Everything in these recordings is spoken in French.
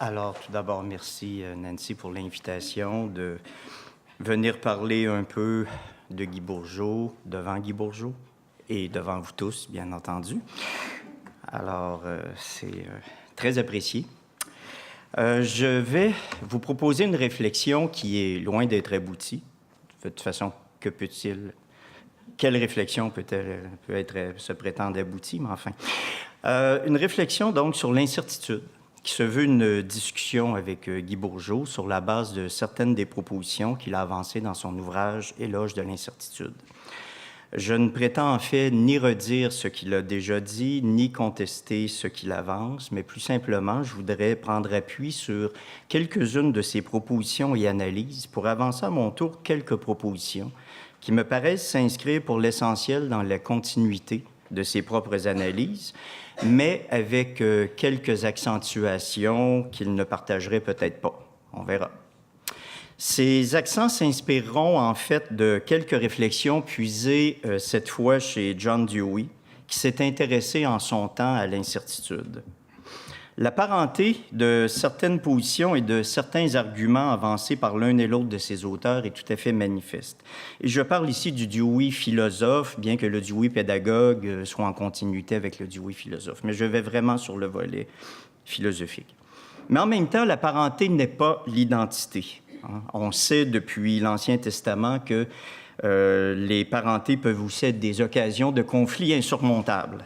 Alors, tout d'abord, merci Nancy pour l'invitation de venir parler un peu de Guy Bourgeot, devant Guy Bourgeot et devant vous tous, bien entendu. Alors, c'est très apprécié. Je vais vous proposer une réflexion qui est loin d'être aboutie. De toute façon, quelle réflexion peut se prétendre aboutie, mais enfin. Une réflexion donc sur l'incertitude, qui se veut une discussion avec Guy Bourgeot sur la base de certaines des propositions qu'il a avancées dans son ouvrage « Éloge de l'incertitude ». Je ne prétends en fait ni redire ce qu'il a déjà dit, ni contester ce qu'il avance, mais plus simplement, je voudrais prendre appui sur quelques-unes de ses propositions et analyses pour avancer à mon tour quelques propositions qui me paraissent s'inscrire pour l'essentiel dans la continuité de ses propres analyses, mais avec quelques accentuations qu'il ne partagerait peut-être pas. On verra. Ces accents s'inspireront en fait de quelques réflexions puisées cette fois chez John Dewey, qui s'est intéressé en son temps à l'incertitude. La parenté de certaines positions et de certains arguments avancés par l'un et l'autre de ces auteurs est tout à fait manifeste. Et je parle ici du Dewey philosophe, bien que le Dewey pédagogue soit en continuité avec le Dewey philosophe. Mais je vais vraiment sur le volet philosophique. Mais en même temps, la parenté n'est pas l'identité. On sait depuis l'Ancien Testament que les parentés peuvent aussi être des occasions de conflits insurmontables.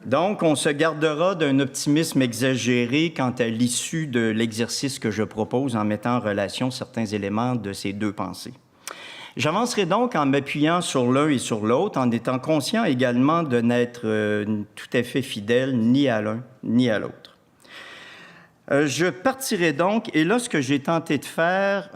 Donc, on se gardera d'un optimisme exagéré quant à l'issue de l'exercice que je propose en mettant en relation certains éléments de ces deux pensées. J'avancerai donc en m'appuyant sur l'un et sur l'autre, en étant conscient également de n'être tout à fait fidèle ni à l'un ni à l'autre. Je partirai donc, et là, ce que j'ai tenté de faire,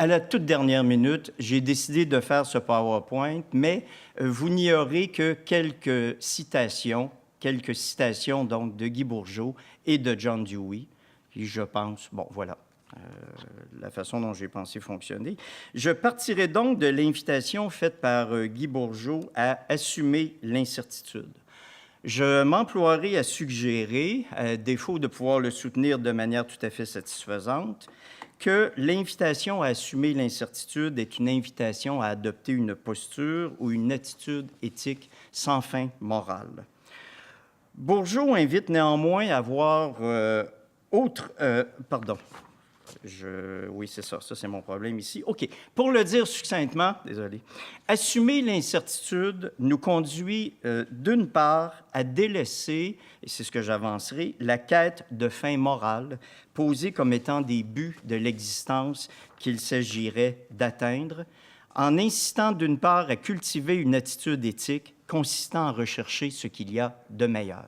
à la toute dernière minute, j'ai décidé de faire ce PowerPoint, mais vous n'y aurez que quelques citations donc, de Guy Bourgeot et de John Dewey, qui, je pense, bon, voilà, la façon dont j'ai pensé fonctionner. Je partirai donc de l'invitation faite par Guy Bourgeot à assumer l'incertitude. Je m'emploierai à suggérer, à défaut de pouvoir le soutenir de manière tout à fait satisfaisante, que l'invitation à assumer l'incertitude est une invitation à adopter une posture ou une attitude éthique sans fin morale. Bourgeot invite néanmoins à voir oui, c'est ça c'est mon problème ici. OK. Pour le dire succinctement, désolé, assumer l'incertitude nous conduit d'une part à délaisser, et c'est ce que j'avancerai, la quête de fin morale posée comme étant des buts de l'existence qu'il s'agirait d'atteindre, en insistant d'une part à cultiver une attitude éthique consistant à rechercher ce qu'il y a de meilleur.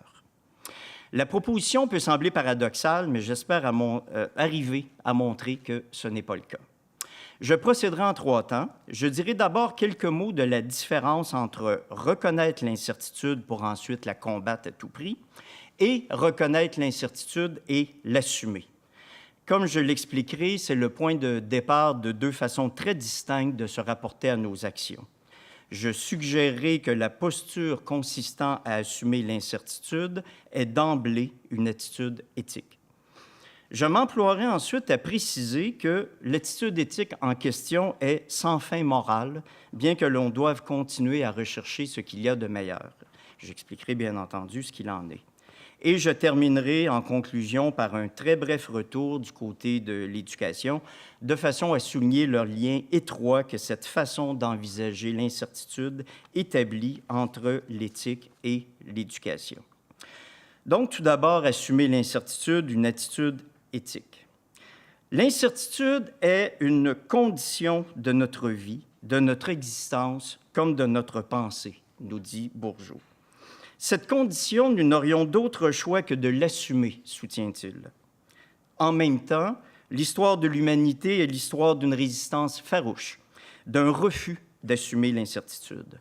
La proposition peut sembler paradoxale, mais j'espère arriver à montrer que ce n'est pas le cas. Je procéderai en trois temps. Je dirai d'abord quelques mots de la différence entre reconnaître l'incertitude pour ensuite la combattre à tout prix et reconnaître l'incertitude et l'assumer. Comme je l'expliquerai, c'est le point de départ de deux façons très distinctes de se rapporter à nos actions. Je suggérerai que la posture consistant à assumer l'incertitude est d'emblée une attitude éthique. Je m'emploierai ensuite à préciser que l'attitude éthique en question est sans fin morale, bien que l'on doive continuer à rechercher ce qu'il y a de meilleur. J'expliquerai bien entendu ce qu'il en est. Et je terminerai en conclusion par un très bref retour du côté de l'éducation, de façon à souligner le lien étroit que cette façon d'envisager l'incertitude établit entre l'éthique et l'éducation. Donc, tout d'abord, assumer l'incertitude, une attitude éthique. L'incertitude est une condition de notre vie, de notre existence, comme de notre pensée, nous dit Bourgeot. Cette condition, nous n'aurions d'autre choix que de l'assumer, soutient-il. En même temps, l'histoire de l'humanité est l'histoire d'une résistance farouche, d'un refus d'assumer l'incertitude.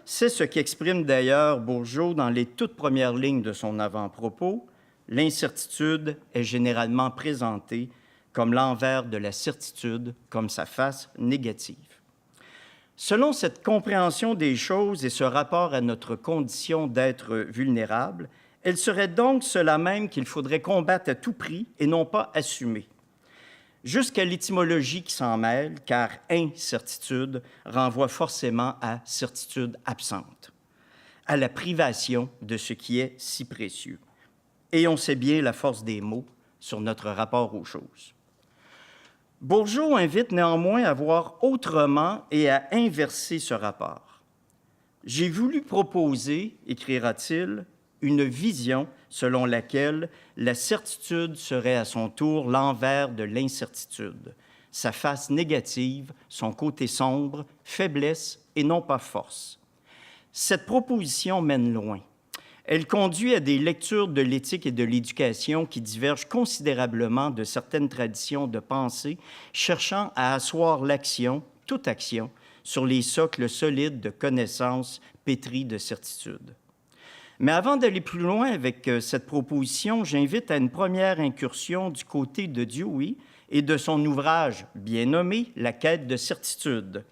C'est ce qu'exprime d'ailleurs Bourgeot dans les toutes premières lignes de son avant-propos. L'incertitude est généralement présentée comme l'envers de la certitude, comme sa face négative. Selon cette compréhension des choses et ce rapport à notre condition d'être vulnérable, Elle serait donc cela même qu'il faudrait combattre à tout prix et non pas assumer. Jusqu'à l'étymologie qui s'en mêle, car incertitude renvoie forcément à certitude absente, à la privation de ce qui est si précieux. Et on sait bien la force des mots sur notre rapport aux choses. Bourgeot invite néanmoins à voir autrement et à inverser ce rapport. « J'ai voulu proposer, écrira-t-il, une vision selon laquelle la certitude serait à son tour l'envers de l'incertitude, sa face négative, son côté sombre, faiblesse et non pas force. Cette proposition mène loin. Elle conduit à des lectures de l'éthique et de l'éducation qui divergent considérablement de certaines traditions de pensée, cherchant à asseoir l'action, toute action, sur les socles solides de connaissances pétries de certitude. Mais avant d'aller plus loin avec cette proposition, j'invite à une première incursion du côté de Dewey et de son ouvrage bien nommé « La quête de certitude »,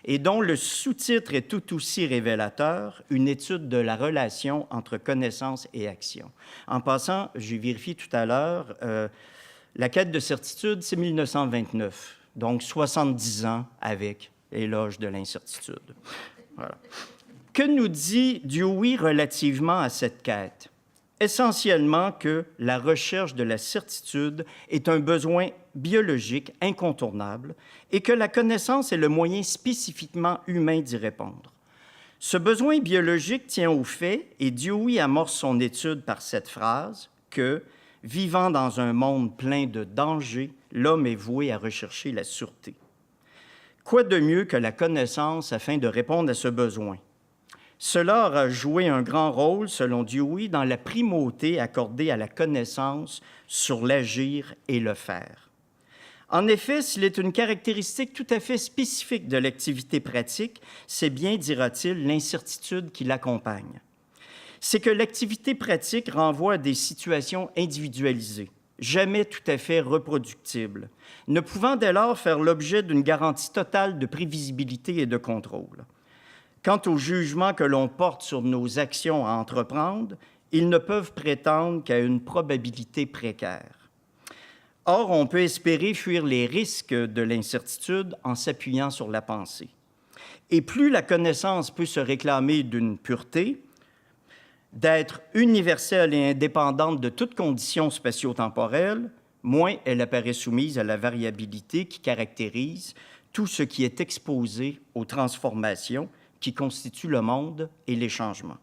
et dont le sous-titre est tout aussi révélateur, une étude de la relation entre connaissance et action. En passant, j'ai vérifié tout à l'heure, la quête de certitude, c'est 1929, donc 70 ans avec l'éloge de l'incertitude. Voilà. Que nous dit Dewey relativement à cette quête? Essentiellement que la recherche de la certitude est un besoin biologique incontournable et que la connaissance est le moyen spécifiquement humain d'y répondre. Ce besoin biologique tient au fait, et Dewey amorce son étude par cette phrase, que, vivant dans un monde plein de dangers, l'homme est voué à rechercher la sûreté. Quoi de mieux que la connaissance afin de répondre à ce besoin? Cela aura joué un grand rôle, selon Dewey, dans la primauté accordée à la connaissance sur l'agir et le faire. En effet, s'il est une caractéristique tout à fait spécifique de l'activité pratique, c'est bien, dira-t-il, l'incertitude qui l'accompagne. C'est que l'activité pratique renvoie à des situations individualisées, jamais tout à fait reproductibles, ne pouvant dès lors faire l'objet d'une garantie totale de prévisibilité et de contrôle. Quant au jugement que l'on porte sur nos actions à entreprendre, ils ne peuvent prétendre qu'à une probabilité précaire. Or, on peut espérer fuir les risques de l'incertitude en s'appuyant sur la pensée. Et plus la connaissance peut se réclamer d'une pureté, d'être universelle et indépendante de toute condition spatio-temporelle, moins elle apparaît soumise à la variabilité qui caractérise tout ce qui est exposé aux transformations qui constituent le monde et les changements.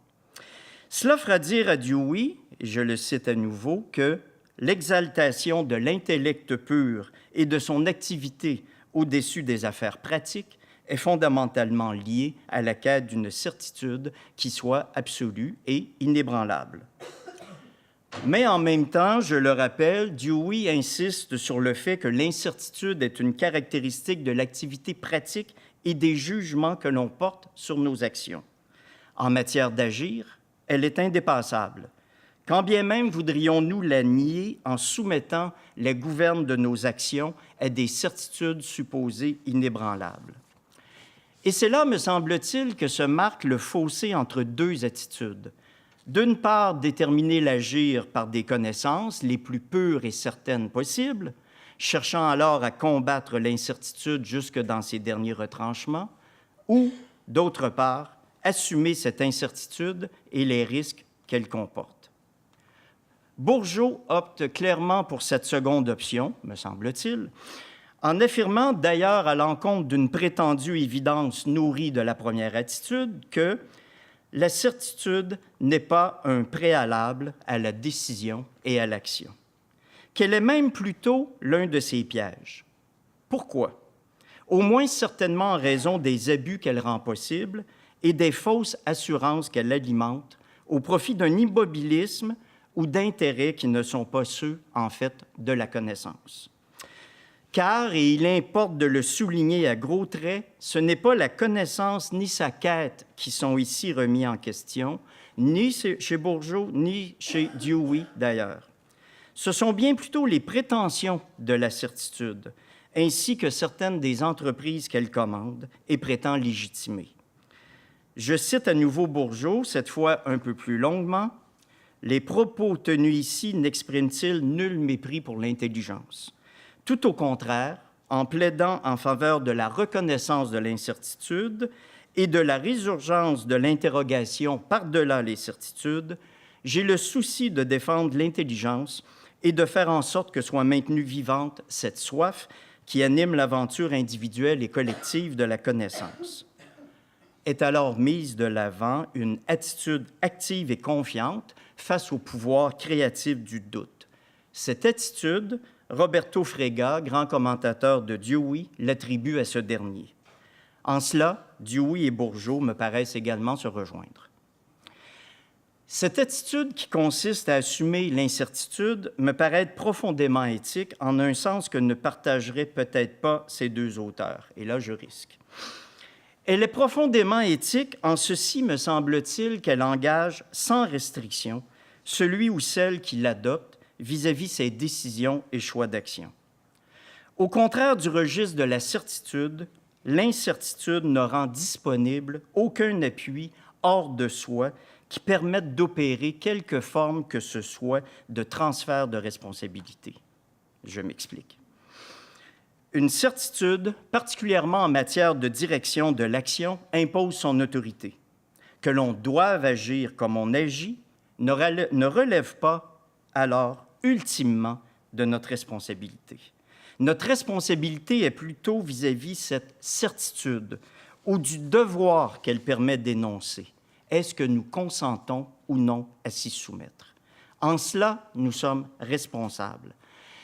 Cela fera dire à Dewey, et je le cite à nouveau, que l'exaltation de l'intellect pur et de son activité au-dessus des affaires pratiques est fondamentalement liée à la quête d'une certitude qui soit absolue et inébranlable. Mais en même temps, je le rappelle, Dewey insiste sur le fait que l'incertitude est une caractéristique de l'activité pratique et des jugements que l'on porte sur nos actions. En matière d'agir, elle est indépassable. Quand bien même voudrions-nous la nier en soumettant les gouvernes de nos actions à des certitudes supposées inébranlables. Et c'est là, me semble-t-il, que se marque le fossé entre deux attitudes. D'une part, déterminer l'agir par des connaissances les plus pures et certaines possibles, cherchant alors à combattre l'incertitude jusque dans ses derniers retranchements, ou, d'autre part, assumer cette incertitude et les risques qu'elle comporte. Bourgeot opte clairement pour cette seconde option, me semble-t-il, en affirmant d'ailleurs à l'encontre d'une prétendue évidence nourrie de la première attitude que la certitude n'est pas un préalable à la décision et à l'action, qu'elle est même plutôt l'un de ses pièges. Pourquoi? Au moins certainement en raison des abus qu'elle rend possibles et des fausses assurances qu'elle alimente au profit d'un immobilisme ou d'intérêts qui ne sont pas ceux, en fait, de la connaissance. Car, et il importe de le souligner à gros traits, ce n'est pas la connaissance ni sa quête qui sont ici remis en question, ni chez Bourgeot, ni chez Dewey d'ailleurs. Ce sont bien plutôt les prétentions de la certitude, ainsi que certaines des entreprises qu'elle commande et prétend légitimer. Je cite à nouveau Bourgeot, cette fois un peu plus longuement. les propos tenus ici n'expriment-ils nul mépris pour l'intelligence. Tout au contraire, en plaidant en faveur de la reconnaissance de l'incertitude et de la résurgence de l'interrogation par-delà les certitudes, j'ai le souci de défendre l'intelligence et de faire en sorte que soit maintenue vivante cette soif qui anime l'aventure individuelle et collective de la connaissance. Est alors mise de l'avant une attitude active et confiante face au pouvoir créatif du doute. Cette attitude, Roberto Frege, grand commentateur de Dewey, l'attribue à ce dernier. En cela, Dewey et Bourgeot me paraissent également se rejoindre. Cette attitude qui consiste à assumer l'incertitude me paraît être profondément éthique en un sens que ne partageraient peut-être pas ces deux auteurs. Et là, je risque. Elle est profondément éthique en ceci, me semble-t-il, qu'elle engage sans restriction celui ou celle qui l'adopte vis-à-vis ses décisions et choix d'action. Au contraire du registre de la certitude, l'incertitude ne rend disponible aucun appui hors de soi qui permette d'opérer quelque forme que ce soit de transfert de responsabilité. Je m'explique. Une certitude, particulièrement en matière de direction de l'action, impose son autorité. Que l'on doive agir comme on agit ne relève pas, alors, ultimement, de notre responsabilité. Notre responsabilité est plutôt vis-à-vis cette certitude ou du devoir qu'elle permet d'énoncer. Est-ce que nous consentons ou non à s'y soumettre? En cela, nous sommes responsables.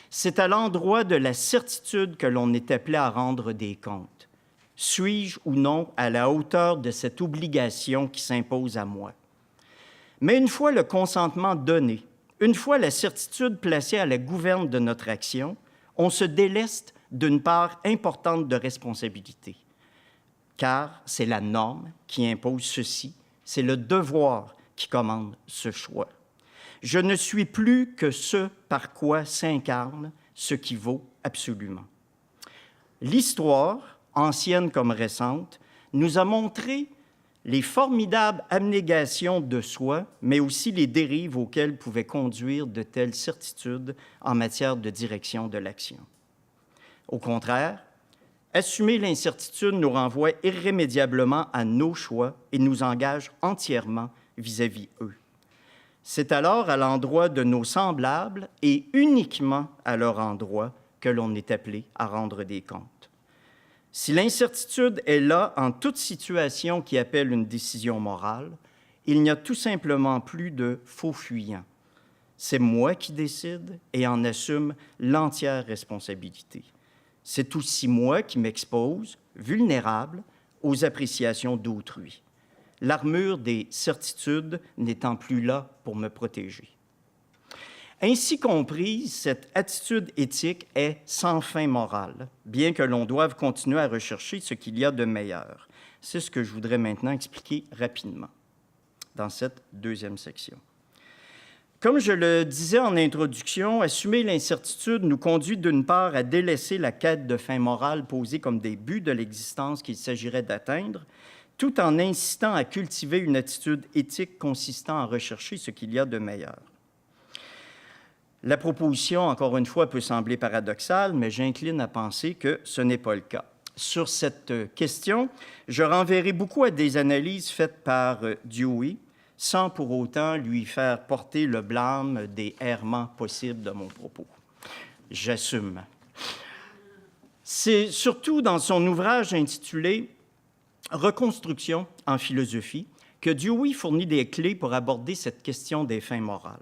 C'est à l'endroit de la certitude que l'on est appelé à rendre des comptes. Suis-je ou non à la hauteur de cette obligation qui s'impose à moi? Mais une fois le consentement donné, une fois la certitude placée à la gouverne de notre action, on se déleste d'une part importante de responsabilité, car c'est la norme qui impose ceci, c'est le devoir qui commande ce choix. Je ne suis plus que ce par quoi s'incarne ce qui vaut absolument. L'histoire, ancienne comme récente, nous a montré les formidables abnégations de soi, mais aussi les dérives auxquelles pouvaient conduire de telles certitudes en matière de direction de l'action. Au contraire, assumer l'incertitude nous renvoie irrémédiablement à nos choix et nous engage entièrement vis-à-vis eux. C'est alors à l'endroit de nos semblables et uniquement à leur endroit que l'on est appelé à rendre des comptes. Si l'incertitude est là en toute situation qui appelle une décision morale, il n'y a tout simplement plus de faux fuyants. C'est moi qui décide et en assume l'entière responsabilité. C'est aussi moi qui m'expose, vulnérable, aux appréciations d'autrui. L'armure des certitudes n'étant plus là pour me protéger. Ainsi comprise, cette attitude éthique est sans fin morale, bien que l'on doive continuer à rechercher ce qu'il y a de meilleur. C'est ce que je voudrais maintenant expliquer rapidement dans cette deuxième section. Comme je le disais en introduction, assumer l'incertitude nous conduit d'une part à délaisser la quête de fin morale posée comme des buts de l'existence qu'il s'agirait d'atteindre, tout en insistant à cultiver une attitude éthique consistant à rechercher ce qu'il y a de meilleur. La proposition, encore une fois, peut sembler paradoxale, mais j'incline à penser que ce n'est pas le cas. Sur cette question, je renverrai beaucoup à des analyses faites par Dewey, sans pour autant lui faire porter le blâme des errements possibles de mon propos. J'assume. C'est surtout dans son ouvrage intitulé « Reconstruction en philosophie » que Dewey fournit des clés pour aborder cette question des fins morales.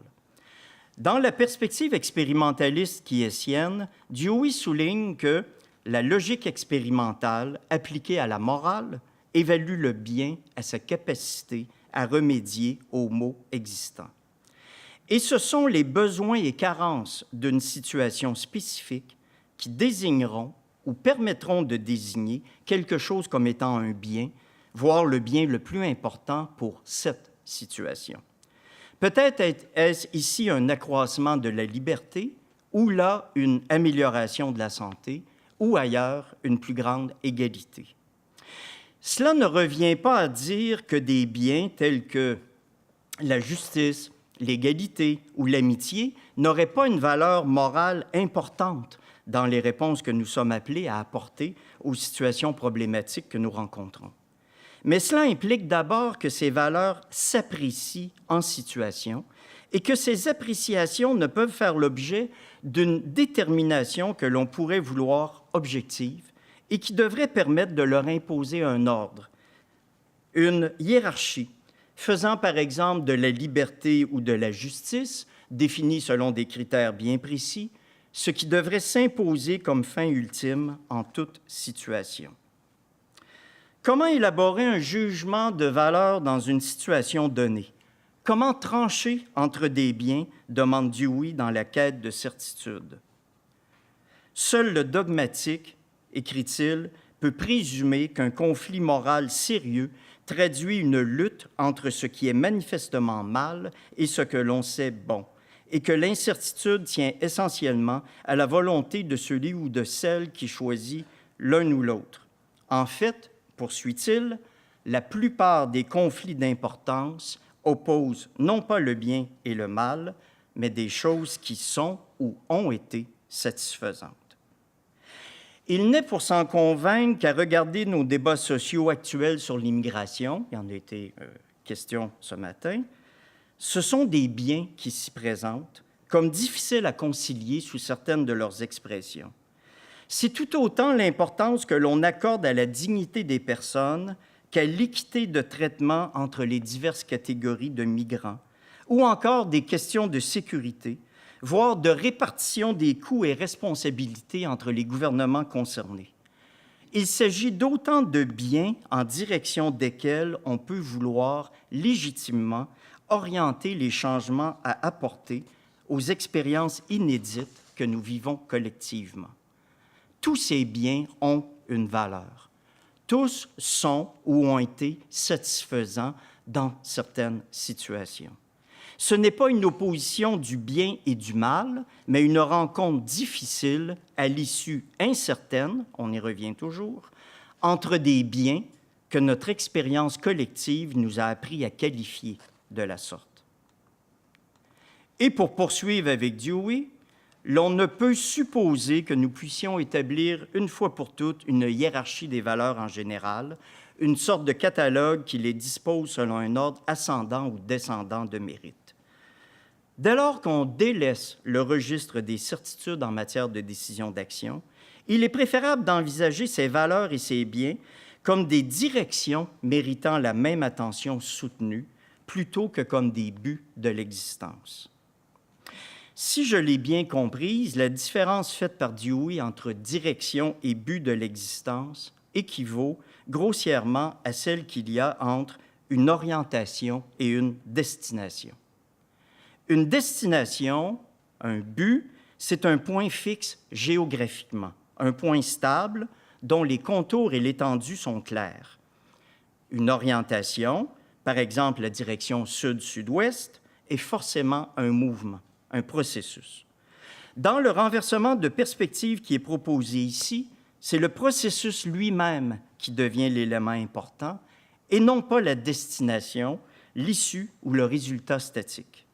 Dans la perspective expérimentaliste qui est sienne, Dewey souligne que la logique expérimentale appliquée à la morale évalue le bien à sa capacité à remédier aux maux existants. Et ce sont les besoins et carences d'une situation spécifique qui désigneront ou permettront de désigner quelque chose comme étant un bien, voire le bien le plus important pour cette situation. Peut-être est-ce ici un accroissement de la liberté, ou là une amélioration de la santé, ou ailleurs une plus grande égalité. Cela ne revient pas à dire que des biens tels que la justice, l'égalité ou l'amitié n'auraient pas une valeur morale importante dans les réponses que nous sommes appelés à apporter aux situations problématiques que nous rencontrons. Mais cela implique d'abord que ces valeurs s'apprécient en situation et que ces appréciations ne peuvent faire l'objet d'une détermination que l'on pourrait vouloir objective et qui devrait permettre de leur imposer un ordre, une hiérarchie, faisant par exemple de la liberté ou de la justice, définie selon des critères bien précis, ce qui devrait s'imposer comme fin ultime en toute situation. Comment élaborer un jugement de valeur dans une situation donnée? Comment trancher entre des biens, demande Dewey dans la quête de certitude. Seul le dogmatique, écrit-il, peut présumer qu'un conflit moral sérieux traduit une lutte entre ce qui est manifestement mal et ce que l'on sait bon, et que l'incertitude tient essentiellement à la volonté de celui ou de celle qui choisit l'un ou l'autre. En fait, poursuit-il, la plupart des conflits d'importance opposent non pas le bien et le mal, mais des choses qui sont ou ont été satisfaisantes. Il n'est pour s'en convaincre qu'à regarder nos débats sociaux actuels sur l'immigration, il y en a été question ce matin, ce sont des biens qui s'y présentent comme difficiles à concilier sous certaines de leurs expressions. C'est tout autant l'importance que l'on accorde à la dignité des personnes qu'à l'équité de traitement entre les diverses catégories de migrants, ou encore des questions de sécurité, voire de répartition des coûts et responsabilités entre les gouvernements concernés. Il s'agit d'autant de biens en direction desquels on peut vouloir légitimement orienter les changements à apporter aux expériences inédites que nous vivons collectivement. Tous ces biens ont une valeur. Tous sont ou ont été satisfaisants dans certaines situations. Ce n'est pas une opposition du bien et du mal, mais une rencontre difficile à l'issue incertaine, on y revient toujours, entre des biens que notre expérience collective nous a appris à qualifier de la sorte. Et pour poursuivre avec Dewey, l'on ne peut supposer que nous puissions établir une fois pour toutes une hiérarchie des valeurs en général, une sorte de catalogue qui les dispose selon un ordre ascendant ou descendant de mérite. Dès lors qu'on délaisse le registre des certitudes en matière de décision d'action, il est préférable d'envisager ces valeurs et ces biens comme des directions méritant la même attention soutenue, plutôt que comme des buts de l'existence. Si je l'ai bien comprise, la différence faite par Dewey entre direction et but de l'existence équivaut grossièrement à celle qu'il y a entre une orientation et une destination. Une destination, un but, c'est un point fixe géographiquement, un point stable dont les contours et l'étendue sont clairs. Une orientation, par exemple la direction sud-sud-ouest, est forcément un mouvement, un processus. Dans le renversement de perspective qui est proposé ici, c'est le processus lui-même qui devient l'élément important et non pas la destination, l'issue ou le résultat statique.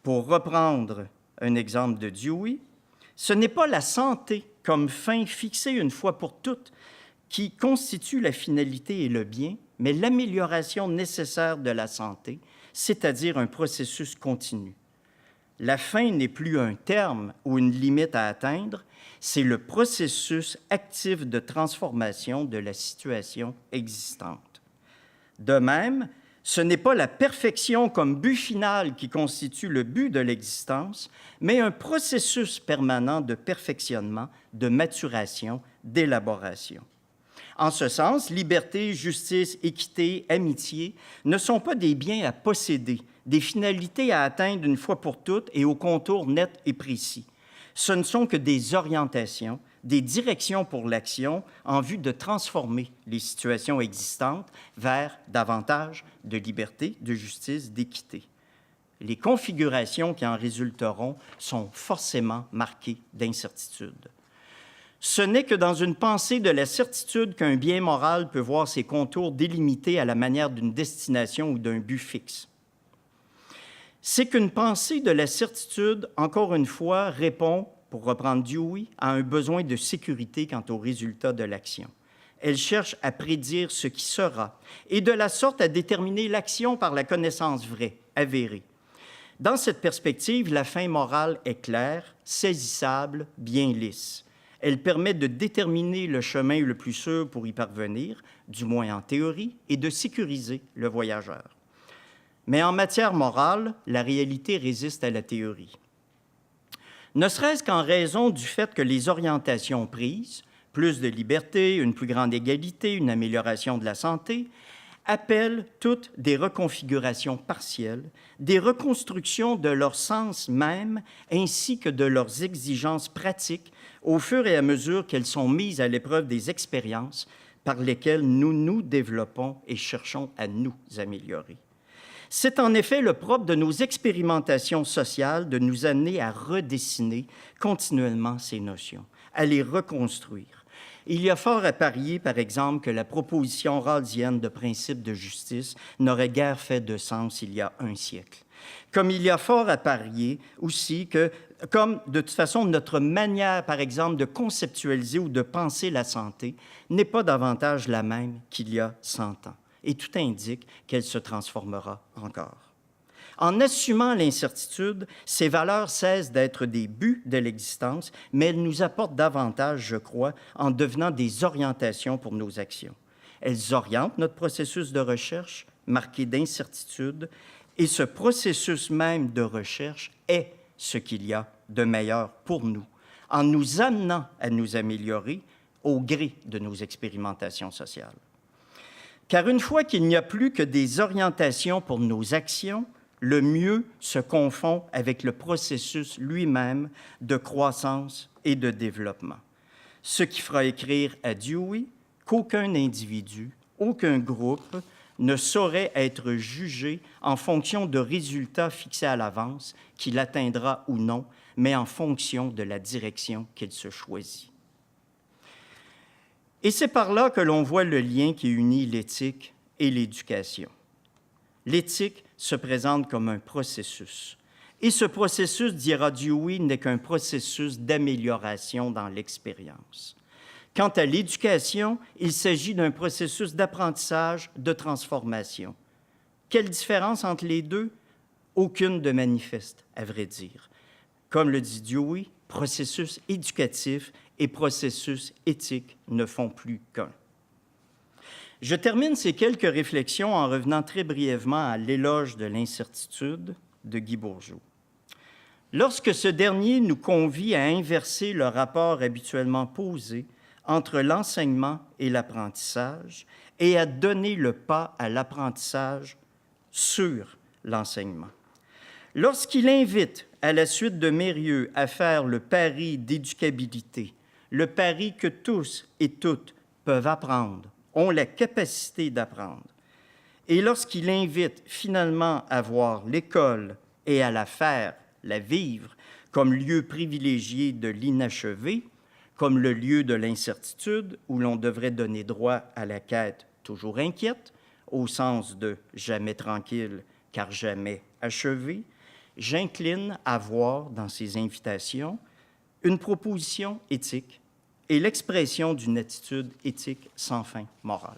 Pour reprendre un exemple de Dewey, ce n'est pas la santé comme fin fixée une fois pour toutes qui constitue la finalité et le bien, mais l'amélioration nécessaire de la santé, c'est-à-dire un processus continu. La fin n'est plus un terme ou une limite à atteindre, c'est le processus actif de transformation de la situation existante. De même, ce n'est pas la perfection comme but final qui constitue le but de l'existence, mais un processus permanent de perfectionnement, de maturation, d'élaboration. En ce sens, liberté, justice, équité, amitié ne sont pas des biens à posséder, des finalités à atteindre une fois pour toutes et aux contours nets et précis. Ce ne sont que des orientations, des directions pour l'action en vue de transformer les situations existantes vers davantage de liberté, de justice, d'équité. Les configurations qui en résulteront sont forcément marquées d'incertitude. Ce n'est que dans une pensée de la certitude qu'un bien moral peut voir ses contours délimités à la manière d'une destination ou d'un but fixe. c'est qu'une pensée de la certitude, encore une fois, répond, pour reprendre Dewey, à un besoin de sécurité quant au résultat de l'action. Elle cherche à prédire ce qui sera et de la sorte à déterminer l'action par la connaissance vraie, avérée. Dans cette perspective, la fin morale est claire, saisissable, bien lisse. Elle permet de déterminer le chemin le plus sûr pour y parvenir, du moins en théorie, et de sécuriser le voyageur. Mais en matière morale, la réalité résiste à la théorie. Ne serait-ce qu'en raison du fait que les orientations prises, plus de liberté, une plus grande égalité, une amélioration de la santé, appellent toutes des reconfigurations partielles, des reconstructions de leur sens même, ainsi que de leurs exigences pratiques, au fur et à mesure qu'elles sont mises à l'épreuve des expériences par lesquelles nous nous développons et cherchons à nous améliorer. C'est en effet le propre de nos expérimentations sociales de nous amener à redessiner continuellement ces notions, à les reconstruire. Il y a fort à parier, par exemple, que la proposition rawlsienne de principe de justice n'aurait guère fait de sens il y a un siècle. Comme il y a fort à parier aussi que, comme de toute façon notre manière, par exemple, de conceptualiser ou de penser la santé n'est pas davantage la même qu'il y a 100 ans. Et tout indique qu'elle se transformera encore. En assumant l'incertitude, ces valeurs cessent d'être des buts de l'existence, mais elles nous apportent davantage, je crois, en devenant des orientations pour nos actions. Elles orientent notre processus de recherche, marqué d'incertitude, et ce processus même de recherche est ce qu'il y a de meilleur pour nous, en nous amenant à nous améliorer au gré de nos expérimentations sociales. Car une fois qu'il n'y a plus que des orientations pour nos actions, le mieux se confond avec le processus lui-même de croissance et de développement. Ce qui fera écrire à Dewey qu'aucun individu, aucun groupe ne saurait être jugé en fonction de résultats fixés à l'avance, qu'il atteindra ou non, mais en fonction de la direction qu'il se choisit. Et c'est par là que l'on voit le lien qui unit l'éthique et l'éducation. L'éthique se présente comme un processus. Et ce processus, dira Dewey, n'est qu'un processus d'amélioration dans l'expérience. Quant à l'éducation, il s'agit d'un processus d'apprentissage, de transformation. Quelle différence entre les deux? Aucune de manifeste, à vrai dire. Comme le dit Dewey, processus éducatif et processus éthique ne font plus qu'un. Je termine ces quelques réflexions en revenant très brièvement à l'éloge de l'incertitude de Guy Bourgeot. Lorsque ce dernier nous convie à inverser le rapport habituellement posé entre l'enseignement et l'apprentissage et à donner le pas à l'apprentissage sur l'enseignement. Lorsqu'il invite, à la suite de Mérieux, à faire le pari d'éducabilité, le pari que tous et toutes peuvent apprendre, ont la capacité d'apprendre, et lorsqu'il invite finalement à voir l'école et à la faire, la vivre, comme lieu privilégié de l'inachevé, comme le lieu de l'incertitude où l'on devrait donner droit à la quête toujours inquiète, au sens de jamais tranquille car jamais achevé, j'incline à voir dans ces invitations une proposition éthique et l'expression d'une attitude éthique sans fin morale.